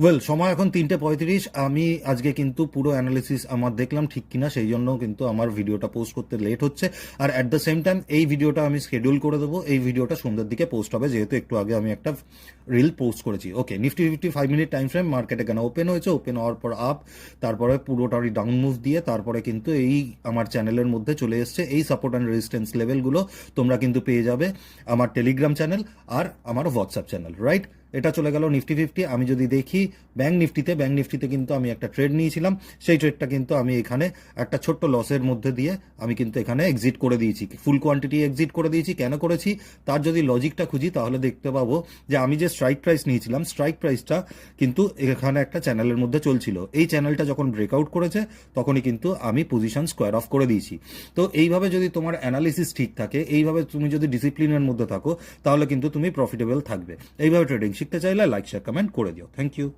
Well, সময় এখন 3:35। আমি আজকে কিন্তু পুরো অ্যানালিসিস আমার দেখলাম ঠিক কিনা, সেই জন্য কিন্তু আমার ভিডিওটা পোস্ট করতে লেট হচ্ছে। আর অ্যাট দ্য সেম টাইম এই ভিডিওটা আমি শিডিউল করে দেবো, এই ভিডিওটা সন্ধ্যের দিকে পোস্ট হবে, যেহেতু একটু আগে আমি একটা রিল পোস্ট করেছি। ওকে, নিফটি 5 মিনিট টাইম ফ্রেম, মার্কেটে কেন ওপেন হয়েছে, ওপেন হওয়ার পর আপ, তারপরে পুরোটারই ডাউন মুভ দিয়ে তারপরে কিন্তু এই আমার চ্যানেলের মধ্যে চলে এসছে। এই সাপোর্ট অ্যান্ড রেজিস্ট্যান্স লেভেলগুলো তোমরা কিন্তু পেয়ে যাবে আমার টেলিগ্রাম চ্যানেল আর আমার হোয়াটসঅ্যাপ চ্যানেল, রাইট? এটা চলে গেল নিফটি 50। আমি যদি দেখি ব্যাঙ্ক নিফটিতে কিন্তু আমি একটা ট্রেড নিয়েছিলাম, সেই ট্রেডটা কিন্তু আমি এখানে একটা ছোট্ট লসের মধ্যে দিয়ে আমি কিন্তু এখানে এক্সিট করে দিয়েছি, ফুল কোয়ান্টিটি এক্সিট করে দিয়েছি। কেন করেছি তার যদি লজিকটা খুঁজি তাহলে দেখতে পাবো যে আমি যে স্ট্রাইক প্রাইস নিয়েছিলাম, স্ট্রাইক প্রাইসটা কিন্তু এখানে একটা চ্যানেলের মধ্যে চলছিল। এই চ্যানেলটা যখন ব্রেকআউট করেছে তখনই কিন্তু আমি পজিশন স্কোয়ার অফ করে দিয়েছি। তো এইভাবে যদি তোমার অ্যানালিসিস ঠিক থাকে, এইভাবে তুমি যদি ডিসিপ্লিনের মধ্যে থাকো, তাহলে কিন্তু তুমি প্রফিটেবল থাকবে। এইভাবে ট্রেডিং শিখতে চাইলে লাইক শেয়ার কমেন্ট করে দিও। Thank you.